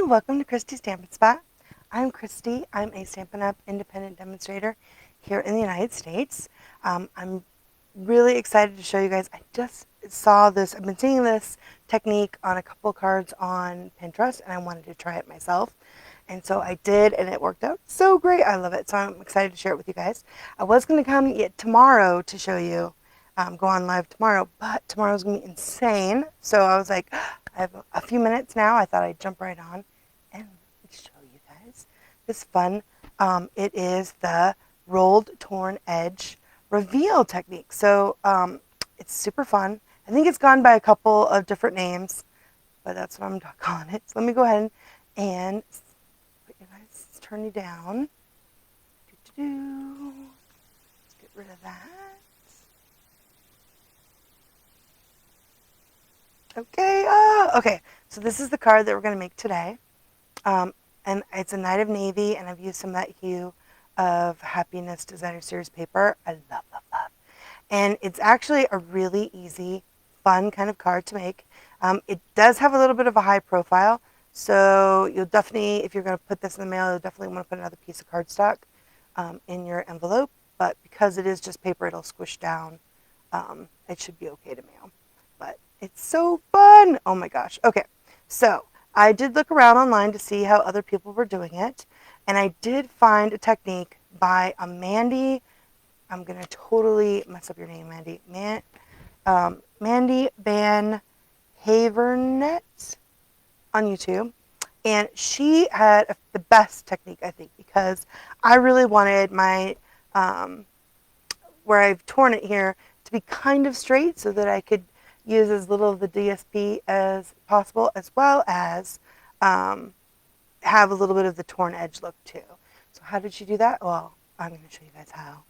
Welcome to Christy's Stampin' Spot. I'm Christy. I'm a Stampin' Up! Independent demonstrator here in the United States. I'm really excited to show you guys. I just saw this. I've been seeing this technique on a couple cards on Pinterest, and I wanted to try it myself. And so I did, and it worked out so great. I love it. So I'm excited to share it with you guys. I was going to come yet tomorrow to show you, go on live tomorrow, but tomorrow's going to be insane. So I was like, I have a few minutes now. I thought I'd jump right on and show you guys this fun. It is the rolled torn edge reveal technique. So it's super fun. I think it's gone by a couple of different names, but that's what I'm calling it. So let me go ahead and put you guys, turn you down. Let's get rid of that. Okay, okay, so this is the card that we're going to make today. And it's a Night of Navy, and I've used some of that Hue of Happiness Designer Series paper. I love, love, love. And it's actually a really easy, fun kind of card to make. It does have a little bit of a high profile, so you'll definitely, if you're going to put this in the mail, you'll definitely want to put another piece of cardstock in your envelope. But because it is just paper, it'll squish down. It should be okay to mail. But it's so fun. Oh my gosh. Okay, so I did look around online to see how other people were doing it, and I did find a technique by a Mandy. I'm going to totally mess up your name, Mandy. Mandy VanHavermaet on YouTube. And she had the best technique, I think, because I really wanted my, where I've torn it here, to be kind of straight so that I could use as little of the DSP as possible, as well as have a little bit of the torn edge look too. So how did she do that? Well, I'm going to show you guys how.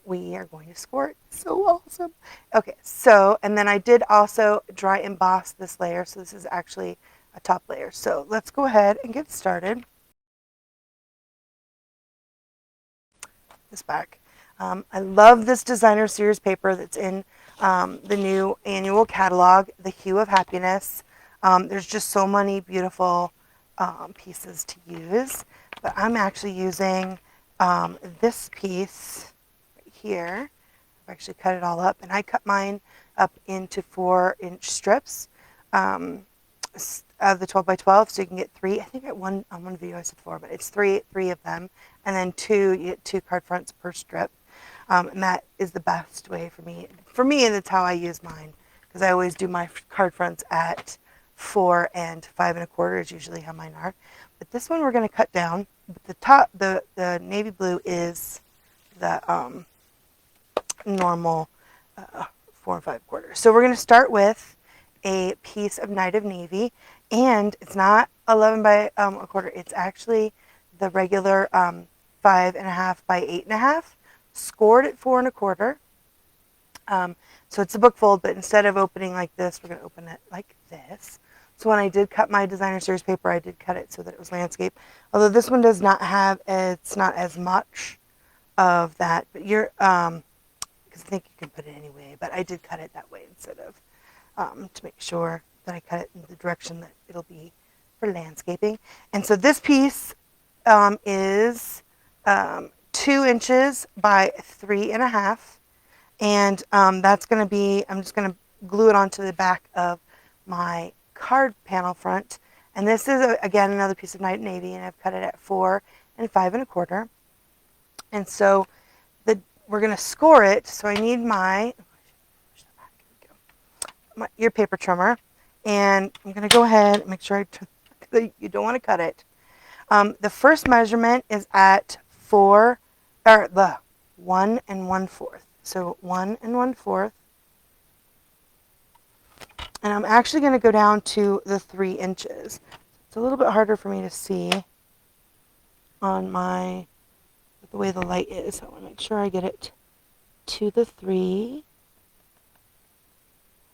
We are going to score it. So awesome. Okay, so, and then I did also dry emboss this layer. So this is actually a top layer. So let's go ahead and get started. This back. I love this designer series paper that's in the new annual catalog, the Hue of Happiness. There's just so many beautiful pieces to use, but I'm actually using this piece right here. I've actually cut it all up, and I cut mine up into 4-inch strips of the 12 by 12, so you can get 3. I think on one video I said 4, but it's three of them, and then you get 2 card fronts per strip. And that is the best way for me. For me, and that's how I use mine, because I always do my card fronts at 4 and 5 1/4 is usually how mine are. But this one we're going to cut down. The top, the navy blue is the normal 4 and 5 1/4. So we're going to start with a piece of Night of Navy, and it's not 11 by 1/4. It's actually the regular 5 1/2 by 8 1/2. Scored at 4 1/4. So it's a book fold, but instead of opening like this, we're going to open it like this. So when I did cut my designer series paper, I did cut it so that it was landscape. Although this one does not have, it's not as much of that, but you're, because I think you can put it anyway, but I did cut it that way instead of, to make sure that I cut it in the direction that it'll be for landscaping. And so this piece is 2 inches by 3 1/2, and that's going to be, I'm just going to glue it onto the back of my card panel front. And this is again another piece of Night Navy, and I've cut it at 4 and 5 1/4. And so we're going to score it. So I need your paper trimmer, and I'm going to go ahead and make sure you don't want to cut it. The first measurement is at 1 1/4. So 1 1/4. And I'm actually going to go down to the 3 inches. It's a little bit harder for me to see on the way the light is. So I want to make sure I get it to the 3.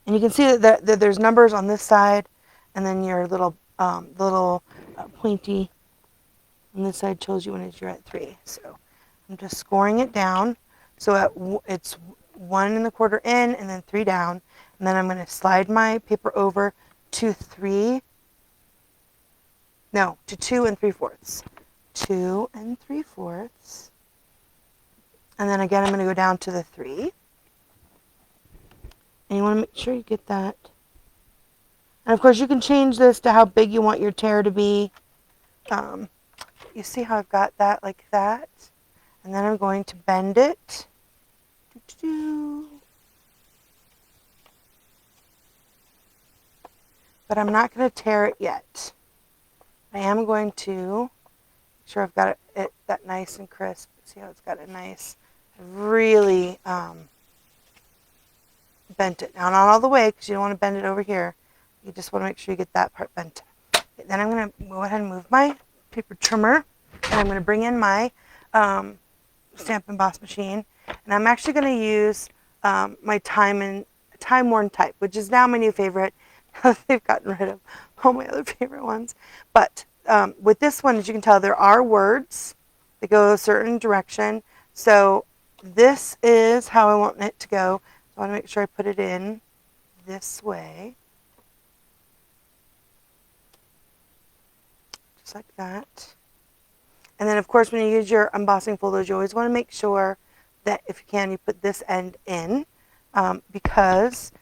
And you can see that there's numbers on this side, and then your little pointy on this side shows you when you're at 3. So I'm just scoring it down. So it's 1 1/4 in, and then 3 down. And then I'm going to slide my paper over to 3 No, to 2 3/4. 2 3/4. And then again, I'm going to go down to the 3. And you want to make sure you get that. And of course, you can change this to how big you want your tear to be. You see how I've got that like that? And then I'm going to bend it. But I'm not going to tear it yet. I am going to make sure I've got it that nice and crisp. See how it's got it nice. Really bent it. Now, not all the way, because you don't want to bend it over here. You just want to make sure you get that part bent. Okay, then I'm going to go ahead and move my paper trimmer. And I'm going to bring in my stamp emboss machine. And I'm actually going to use my time-worn type, which is now my new favorite. They've gotten rid of all my other favorite ones. But with this one, as you can tell, there are words that go a certain direction. So this is how I want it to go. I want to make sure I put it in this way. Just like that. And then, of course, when you use your embossing folders, you always want to make sure that, if you can, you put this end in because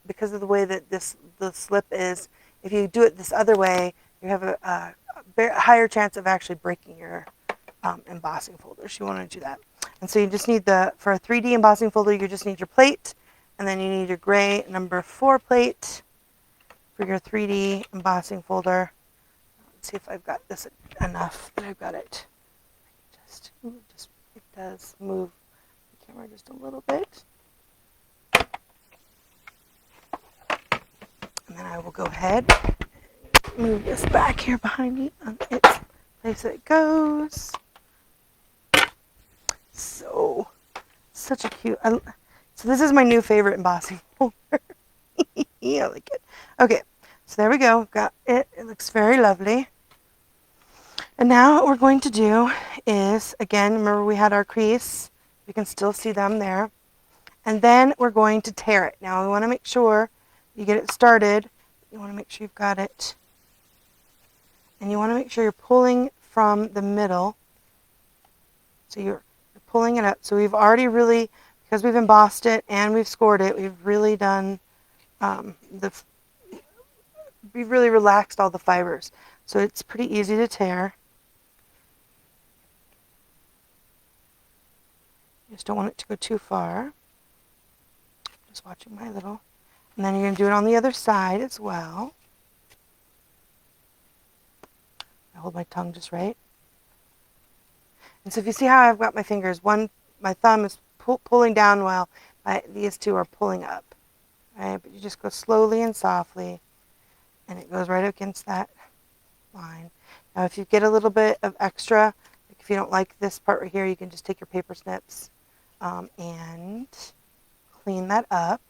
because of the way that the slip is. If you do it this other way, you have a higher chance of actually breaking your embossing folders. You want to do that. And so you just need for a 3D embossing folder, you just need your plate, and then you need your gray number 4 plate for your 3D embossing folder. Let's see if I've got this enough that I've got it. It does move the camera just a little bit. And then I will go ahead and move this back here behind me on its place that it goes. So, such a cute. So this is my new favorite embossing folder. I like it. Okay, so there we go. Got it. It looks very lovely. And now what we're going to do is, again, remember we had our crease. You can still see them there. And then we're going to tear it. Now we want to make sure you get it started. You want to make sure you've got it. And you want to make sure you're pulling from the middle. So you're pulling it up. So we've already really, because we've embossed it and we've scored it, we've really done we've really relaxed all the fibers. So it's pretty easy to tear. You just don't want it to go too far. Just watching my little. And then you're going to do it on the other side as well. I hold my tongue just right. And so if you see how I've got my fingers, my thumb is pulling down while these two are pulling up. Right? But you just go slowly and softly, and it goes right against that line. Now if you get a little bit of extra, like if you don't like this part right here, you can just take your paper snips and clean that up.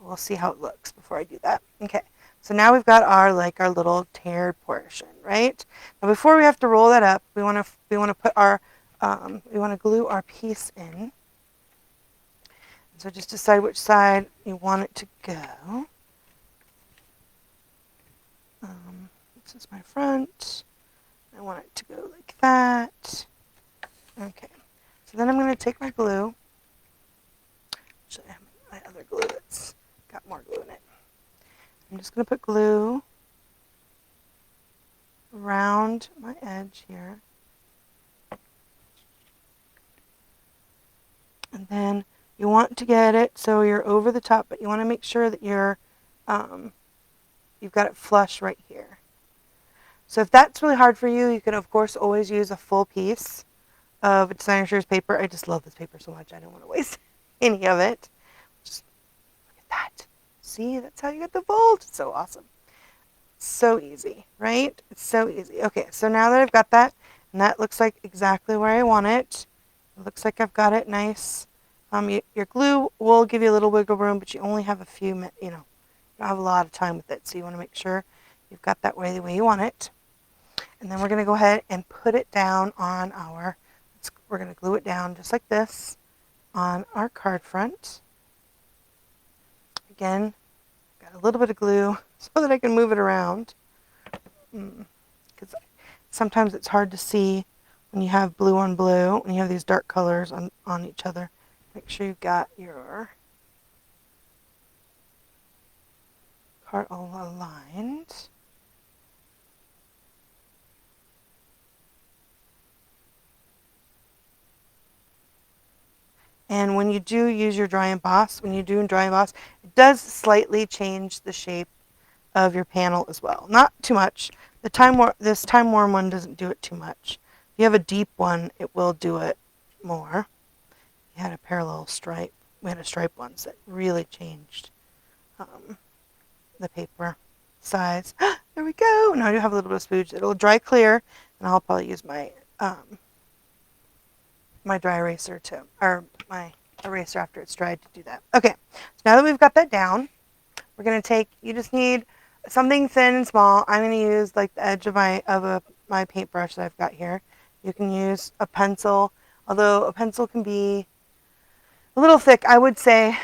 We'll see how it looks before I do that. Okay, so now we've got our little teared portion, right? Now before we have to roll that up, we want to put our we want to glue our piece in. So just decide which side you want it to go. This is my front. I want it to go like that. Okay, so then I'm going to take my glue. Actually, I have my other glue that's got more glue in it. I'm just going to put glue around my edge here. And then you want to get it so you're over the top, but you want to make sure that you've got it flush right here. So if that's really hard for you, you can of course always use a full piece of Designer Shares paper. I just love this paper so much. I don't want to waste any of it. Just look at that. See, that's how you get the fold. It's so awesome. So easy, right? It's so easy. Okay, so now that I've got that, and that looks like exactly where I want it. It looks like I've got it nice. Your glue will give you a little wiggle room, but you only have a few minutes, you don't have a lot of time with it. So you want to make sure you've got that way the way you want it. And then we're going to go ahead and put it down on we're going to glue it down just like this on our card front. Again, got a little bit of glue so that I can move it around. because sometimes it's hard to see when you have blue on blue, when you have these dark colors on each other. Make sure you've got your card all aligned. And when you do use your dry emboss, it does slightly change the shape of your panel as well. Not too much. This time worn one doesn't do it too much. If you have a deep one, it will do it more. You had a parallel stripe. We had a stripe ones that really changed the paper size. There we go. Now I do have a little bit of spooge. It'll dry clear, and I'll probably use my my dry eraser or my eraser after it's dried to do that. Okay, so now that we've got that down, we're going to you just need something thin and small. I'm going to use like the edge of my paintbrush that I've got here. You can use a pencil, although a pencil can be a little thick. I would say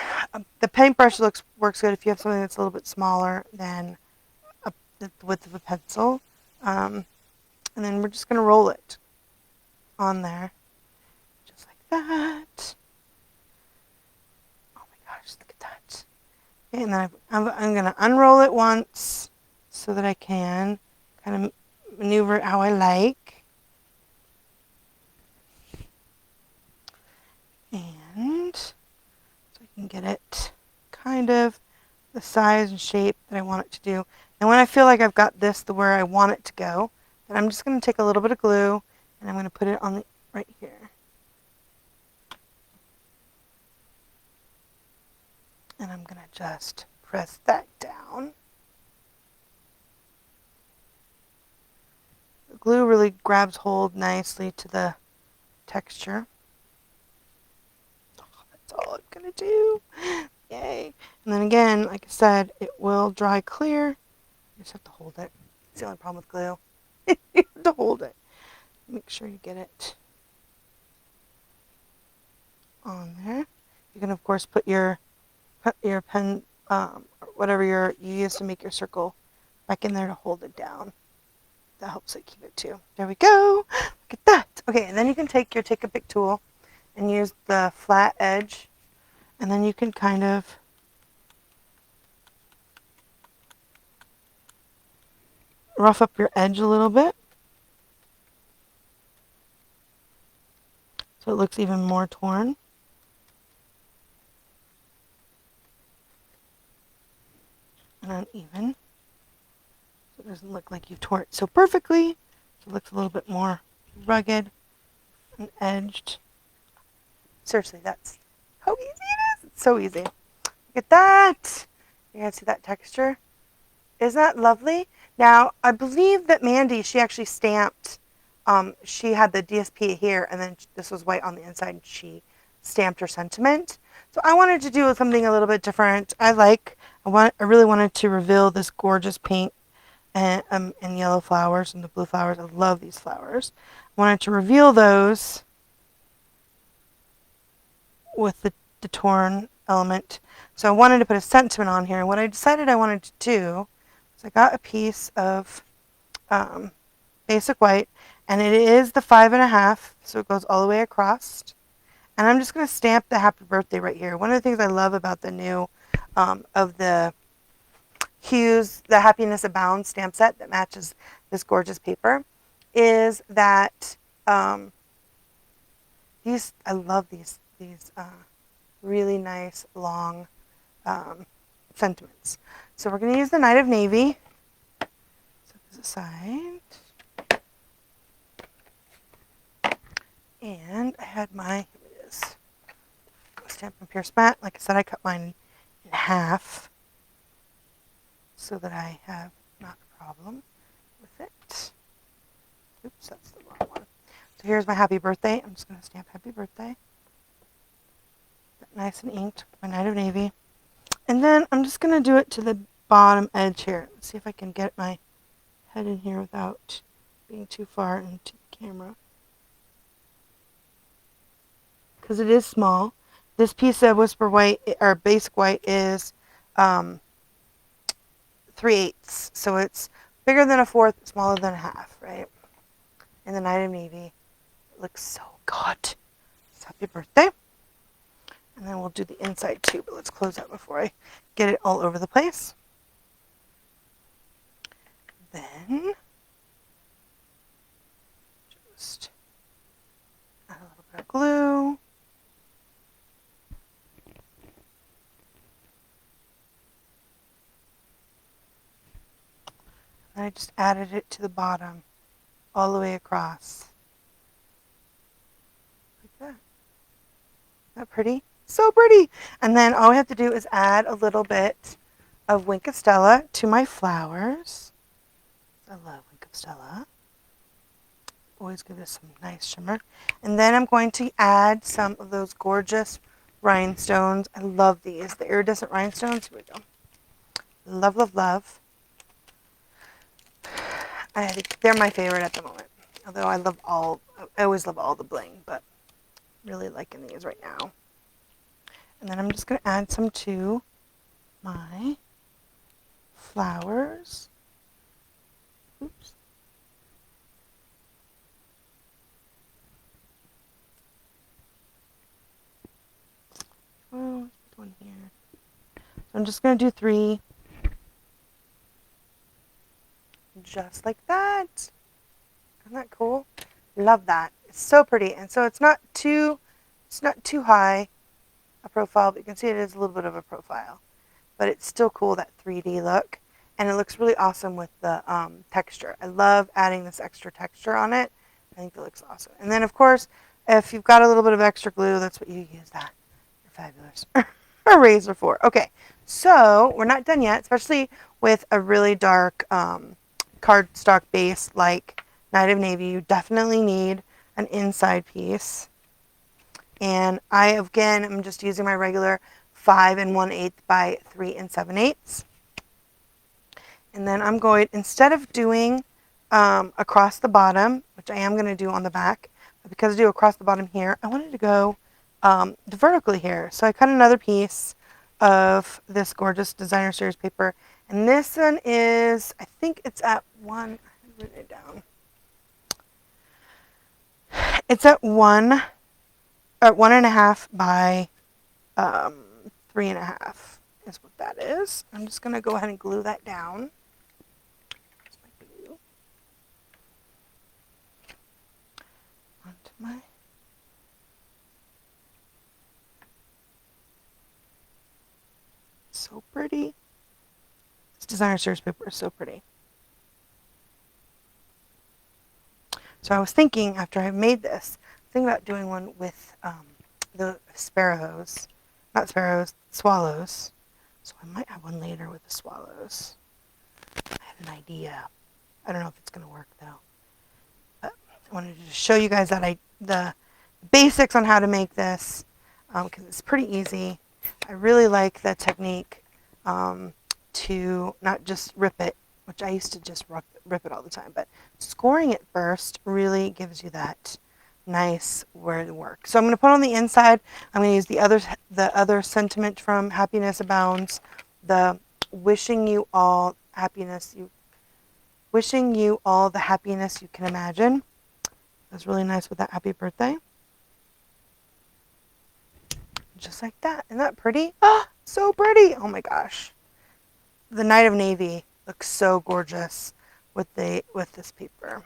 the paintbrush works good if you have something that's a little bit smaller than the width of a pencil. And then we're just going to roll it on there. Just like that. Oh my gosh, look at that. Okay, and then I'm going to unroll it once so that I can kind of maneuver it how I like. And so I can get it kind of the size and shape that I want it to do. And when I feel like I've got this to where I want it to go, then I'm just going to take a little bit of glue and I'm going to put it on right here. And I'm going to just press that down. The glue really grabs hold nicely to the texture. Oh, that's all I'm going to do. Yay. And then again, like I said, it will dry clear. You just have to hold it. It's the only problem with glue. You have to hold it. Make sure you get it on there. You can, of course, put your pen, or whatever you use to make your circle back in there to hold it down. That helps it keep it too. There we go. Look at that. Okay, and then you can take your Take a Pick tool and use the flat edge, and then you can kind of rough up your edge a little bit so it looks even more torn. And uneven. So it doesn't look like you've torn it so perfectly. So it looks a little bit more rugged and edged. Seriously, that's how easy it is. It's so easy. Look at that. You guys see that texture? Isn't that lovely? Now, I believe that Mandy, she actually stamped, she had the DSP here, and then this was white on the inside, and she stamped her sentiment. So I wanted to do something a little bit different. I really wanted to reveal this gorgeous pink and yellow flowers and the blue flowers. I love these flowers. I wanted to reveal those with the torn element. So I wanted to put a sentiment on here. And what I decided I wanted to do was I got a piece of basic white, and it is the 5.5, so it goes all the way across. And I'm just going to stamp the happy birthday right here. One of the things I love about the new of the Hues, the Happiness Abound stamp set that matches this gorgeous paper, is that I love these really nice long sentiments. So we're going to use the Night of Navy. Set this aside. And I had here it is. Stampin' Pierce Matte. Like I said, I cut mine in half so that I have not a problem with it. Oops, that's the wrong one. So here's my happy birthday. I'm just going to stamp happy birthday. Nice and inked, my Night of Navy. And then I'm just going to do it to the bottom edge here. Let's see if I can get my head in here without being too far into the camera. Because it is small. This piece of Whisper White, or Basic White, is 3/8. So it's bigger than a fourth, smaller than a half, right? In the Night of Navy. It looks so good. So happy birthday. And then we'll do the inside too, but let's close that before I get it all over the place. Then just add a little bit of glue. And I just added it to the bottom all the way across. Like that. Isn't that pretty? So pretty. And then all we have to do is add a little bit of Wink of Stella to my flowers. I love Wink of Stella. Always give this some nice shimmer. And then I'm going to add some of those gorgeous rhinestones. I love these, the iridescent rhinestones. Here we go. Love, love, love. They're my favorite at the moment. Although I always love all the bling, but really liking these right now. And then I'm just going to add some to my flowers. Oops. Oh, there's one here. So I'm just going to do 3. Just like that. Isn't that cool? Love that. It's so pretty. And so it's not too high a profile, but you can see it is a little bit of a profile. But it's still cool, that 3D look. And it looks really awesome with the texture. I love adding this extra texture on it. I think it looks awesome. And then, of course, if you've got a little bit of extra glue, that's what you use that. You're fabulous. Eraser for. Okay, so we're not done yet, especially with a really dark cardstock base like Night of Navy. You definitely need an inside piece. And I, again, am just using my regular 5 1/8 by 3 7/8. And then I'm going, instead of doing across the bottom, which I am going to do on the back, but because I do across the bottom here, I wanted to go vertically here. So I cut another piece of this gorgeous designer series paper. And this one is, I think it's at I've written it down. It's at 1.5 by 3.5 is what that is. I'm just going to go ahead and glue that down. Here's my glue. Onto my so pretty. This designer series paper is so pretty. So I was thinking, after I made this, thinking about doing one with the swallows. So I might have one later with the swallows. I have an idea. I don't know if it's going to work though. But I wanted to just show you guys that the basics on how to make this, because it's pretty easy. I really like the technique to not just rip it, which I used to just rip it all the time, but scoring it first really gives you that nice word work. So I'm going to put on the inside. I'm going to use the other sentiment from Happiness Abounds, the wishing you all the happiness you can imagine. That's really nice with that happy birthday. Just like that. Isn't that pretty? Oh, so pretty. Oh my gosh. The Night of Navy looks so gorgeous with this paper.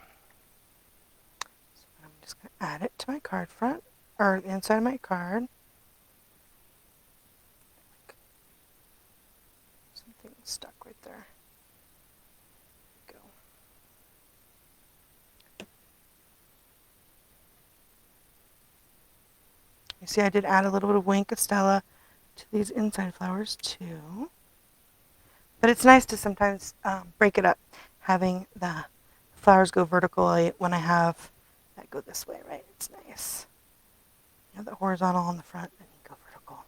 So I'm just going to add it to my card front, or the inside of my card. Something stuck right there. There we go. You see I did add a little bit of Wink of Stella to these inside flowers too. But it's nice to sometimes break it up, having the flowers go vertically when I have that go this way, right? It's nice. You have the horizontal on the front, and you go vertical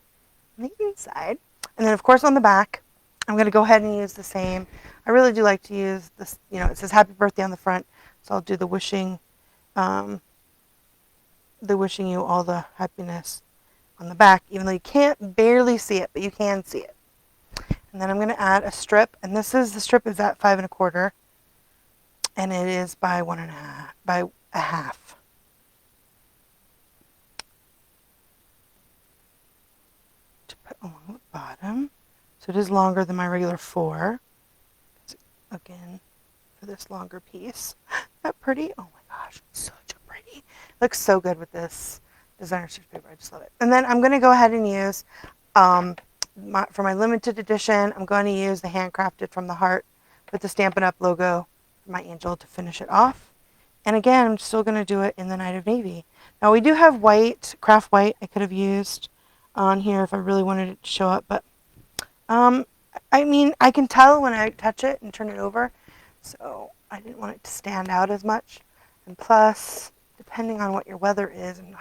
on the inside. And then, of course, on the back, I'm going to go ahead and use the same. I really do like to use this, it says happy birthday on the front, so I'll do the wishing you all the happiness on the back, even though you can't barely see it, but you can see it. And then I'm going to add a strip, and the strip is at 5 1/4. and it is by by a half. To put along the bottom. So it is longer than my regular 4. Again, for this longer piece. Isn't that pretty? Oh my gosh, such a pretty. Looks so good with this designer series paper. I just love it. And then I'm going to go ahead and use, for my limited edition, I'm going to use the Handcrafted from the Heart with the Stampin' Up! Logo for my angel to finish it off. And again, I'm still going to do it in the Night of Navy. Now we do have white, craft white I could have used on here if I really wanted it to show up, but I mean, I can tell when I touch it and turn it over, so I didn't want it to stand out as much. And plus, depending on what your weather is and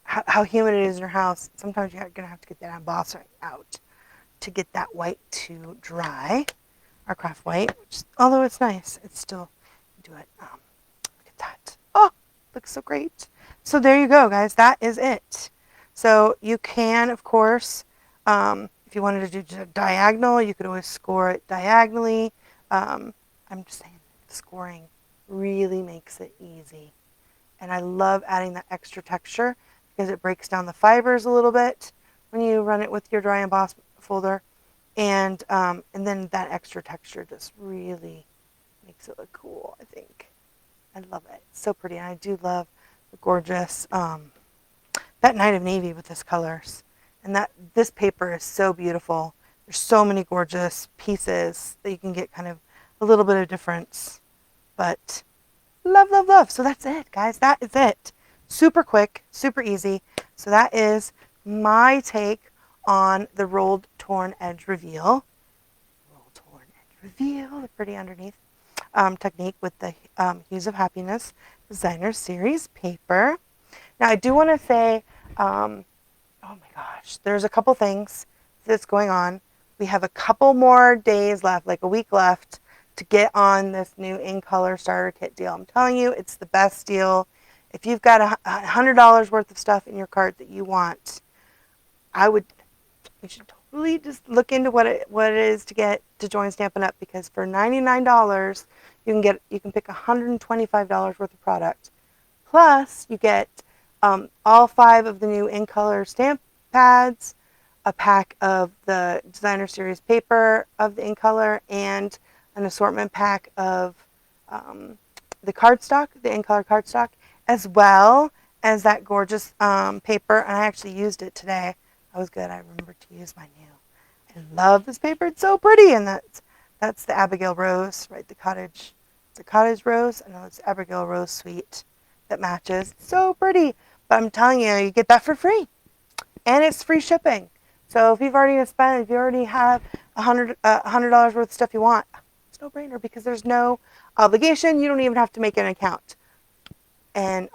how humid it is in your house, sometimes you're going to have to get that embossing out to get that white to dry. Our craft white, which, although it's nice, it's still, do it. Look at that. Oh, looks so great. So there you go, guys. That is it. So you can, of course, if you wanted to do diagonal, you could always score it diagonally. I'm just saying, scoring really makes it easy. And I love adding that extra texture because it breaks down the fibers a little bit when you run it with your dry emboss folder. And then that extra texture just really makes it look cool, I think. I love it. It's so pretty. And I do love the gorgeous, that Night of Navy with this colors. And this paper is so beautiful. There's so many gorgeous pieces that you can get kind of a little bit of difference. But love, love, love. So that's it, guys. That is it. Super quick, super easy. So that is my take on the rolled torn edge reveal. Rolled torn edge reveal, the pretty underneath technique with the Hues of Happiness Designer Series paper. Now I do want to say, oh my gosh, there's a couple things that's going on. We have a couple more days left, like a week left, to get on this new In Color starter kit deal. I'm telling you, it's the best deal. If you've got $100 worth of stuff in your cart that you want, you should totally just look into what it is to get to join Stampin' Up! Because for $99, you can pick $125 worth of product. Plus, you get all 5 of the new In Color stamp pads, a pack of the Designer Series paper of the In Color, and an assortment pack of the cardstock, the In Color cardstock, as well as that gorgeous paper. And I actually used it today. That was good. I remembered to use my new. I love this paper. It's so pretty. And that's the Abigail Rose, right? It's a cottage rose. I know it's Abigail Rose Suite that matches. So pretty. But I'm telling you, you get that for free. And it's free shipping. So if you already have $100 worth of stuff you want, it's no brainer because there's no obligation. You don't even have to make an account. And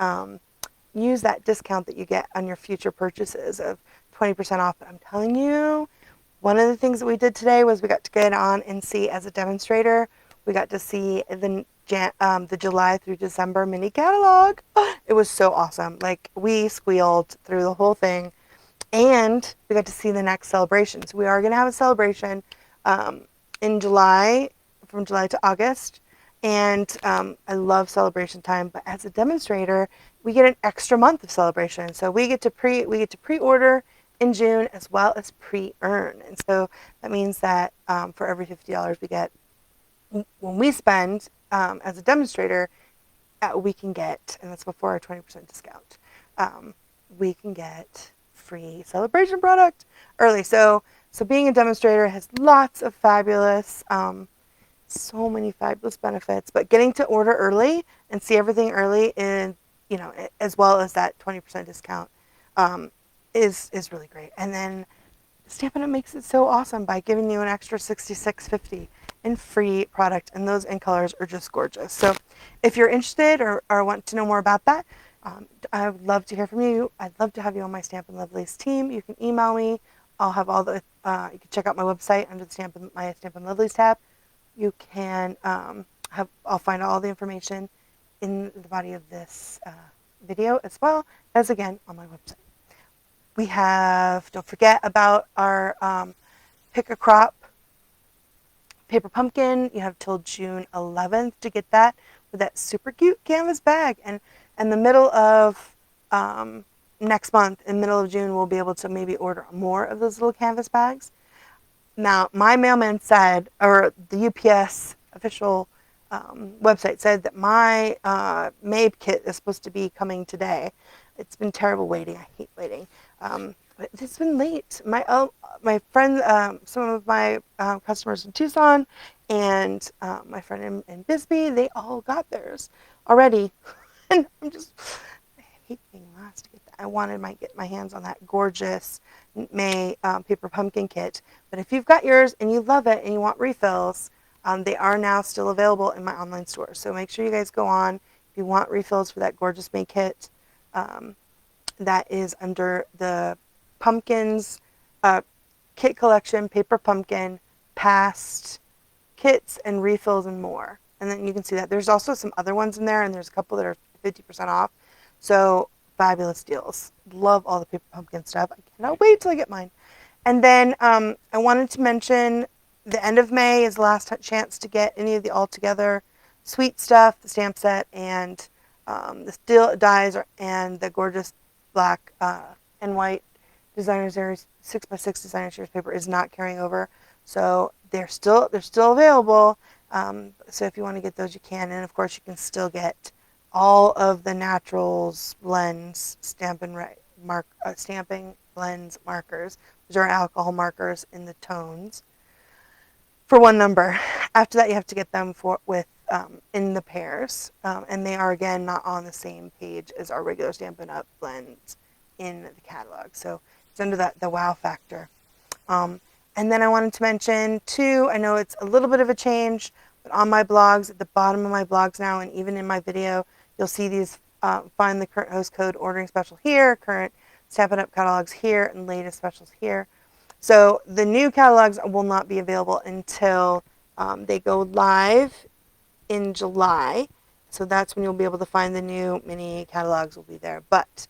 use that discount that you get on your future purchases of 20% off. But I'm telling you, one of the things that we did today was we got to get on and see as a demonstrator. We got to see the July through December mini catalog. It was so awesome. Like, we squealed through the whole thing. And we got to see the next celebration. So we are going to have a celebration in July, from July to August. And I love celebration time. But as a demonstrator, we get an extra month of celebration. So we get to pre-order in June as well as pre-earn. And so that means that for every $50 we get, when we spend as a demonstrator, we can get, and that's before our 20% discount, we can get free celebration product early. So being a demonstrator has lots of fabulous, so many fabulous benefits, but getting to order early and see everything early, and as well as that 20% discount, is really great. And then Stampin' Up! Makes it so awesome by giving you an extra $66.50 in free product, and those In Colors are just gorgeous. So if you're interested or want to know more about that, I would love to hear from you. I'd love to have you on my Stampin' Lovelies team. You can email me. I'll have all the, you can check out my website under the my Stampin' Lovelies tab. You can I'll find all the information in the body of this video, as well as, again, on my website. We have, don't forget about our pick a Paper Pumpkin, you have till June 11th to get that with that super cute canvas bag. And the middle of next month, in the middle of June, we'll be able to maybe order more of those little canvas bags. Now, my mailman said, or the UPS official website said that my MAPE kit is supposed to be coming today. It's been terrible waiting. I hate waiting. But it's been late. My friend, some of my customers in Tucson, and my friend in Bisbee, they all got theirs already. And I'm just, I hate being last to get that. I wanted to get my hands on that gorgeous May Paper Pumpkin kit. But if you've got yours and you love it and you want refills, they are now still available in my online store. So make sure you guys go on if you want refills for that gorgeous May kit. That is under the Pumpkins kit collection, Paper Pumpkin, past kits and refills and more. And then you can see that there's also some other ones in there, and there's a couple that are 50% off. So fabulous deals. Love all the Paper Pumpkin stuff. I cannot wait till I get mine. And then I wanted to mention the end of May is the last chance to get any of the All Together sweet stuff, the stamp set, and the steel dies and the gorgeous black and white designer series 6x6 designer series paper is not carrying over. So they're still available. So if you want to get those, you can. And of course, you can still get all of the Naturals blends, stamping blends markers, which are alcohol markers in the tones, for one number. After that, you have to get them in the pairs, and they are again not on the same page as our regular Stampin' Up! Blends in the catalog. So it's under the wow factor. And then I wanted to mention too, I know it's a little bit of a change, but on my blogs, at the bottom of my blogs now, and even in my video, you'll see these, find the current host code ordering special here, current Stampin' Up! Catalogs here, and latest specials here. So the new catalogs will not be available until they go live in July. So that's when you'll be able to find the new mini catalogs will be there. But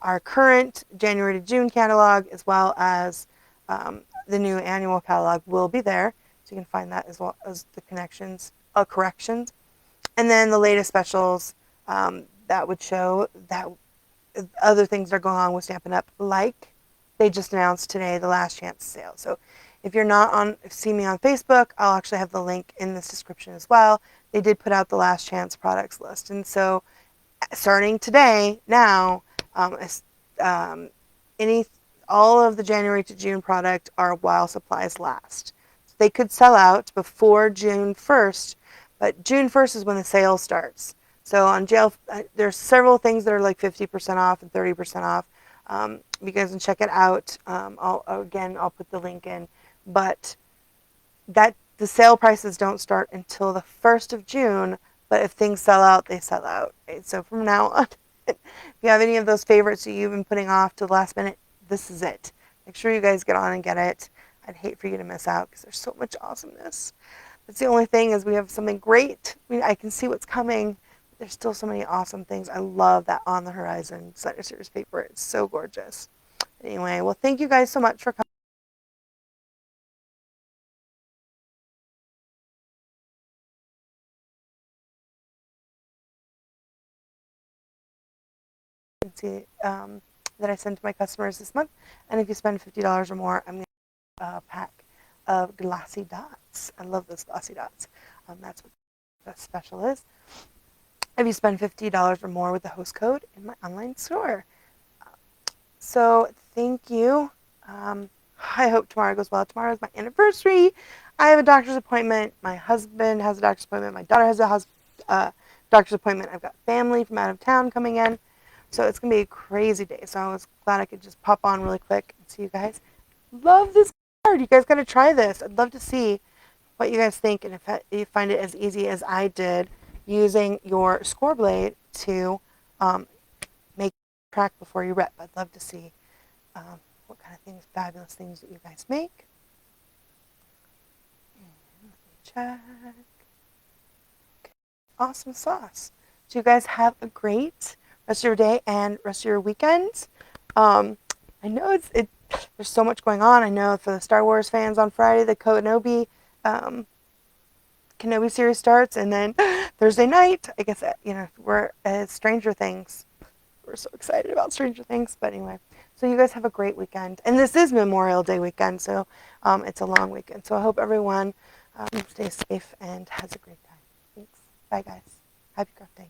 our current January to June catalog, as well as the new annual catalog, will be there. So you can find that, as well as the corrections. And then the latest specials that would show that other things are going on with Stampin' Up! Like they just announced today, the last chance sale. So if you're not see me on Facebook, I'll actually have the link in this description as well. They did put out the last chance products list. And so starting today, now, all of the January to June product are while supplies last. So they could sell out before June 1st, but June 1st is when the sale starts. So on there's several things that are like 50% off and 30% off. You guys can check it out. I'll put the link in. But the sale prices don't start until the 1st of June, but if things sell out, they sell out. Right? So from now on, if you have any of those favorites that you've been putting off to the last minute, this is it. Make sure you guys get on and get it. I'd hate for you to miss out because there's so much awesomeness. That's the only thing, is we have something great. I can see what's coming. There's still so many awesome things. I love that On the Horizon Designer Series paper. It's so gorgeous. Anyway, well, thank you guys so much for coming. See that I send to my customers this month. And if you spend $50 or more, I'm going to a pack of glossy dots. I love those glossy dots. That's what the special is. If you spend $50 or more with the host code in my online store. So thank you. I hope tomorrow goes well. Tomorrow is my anniversary. I have a doctor's appointment. My husband has a doctor's appointment. My daughter has a doctor's appointment. I've got family from out of town coming in. So it's going to be a crazy day. So I was glad I could just pop on really quick and see you guys. Love this card. You guys got to try this. I'd love to see what you guys think, and if you find it as easy as I did using your score blade to make a track before you rip. I'd love to see what kind of fabulous things that you guys make. And let me check. Okay. Awesome sauce. So you guys have a great rest of your day and rest of your weekend. I know there's so much going on. I know for the Star Wars fans on Friday, the Kenobi Kenobi series starts, and then Thursday night, I guess, we're at Stranger Things. We're so excited about Stranger Things. But anyway, so you guys have a great weekend. And this is Memorial Day weekend, so it's a long weekend. So I hope everyone stays safe and has a great time. Thanks. Bye, guys. Happy crafting.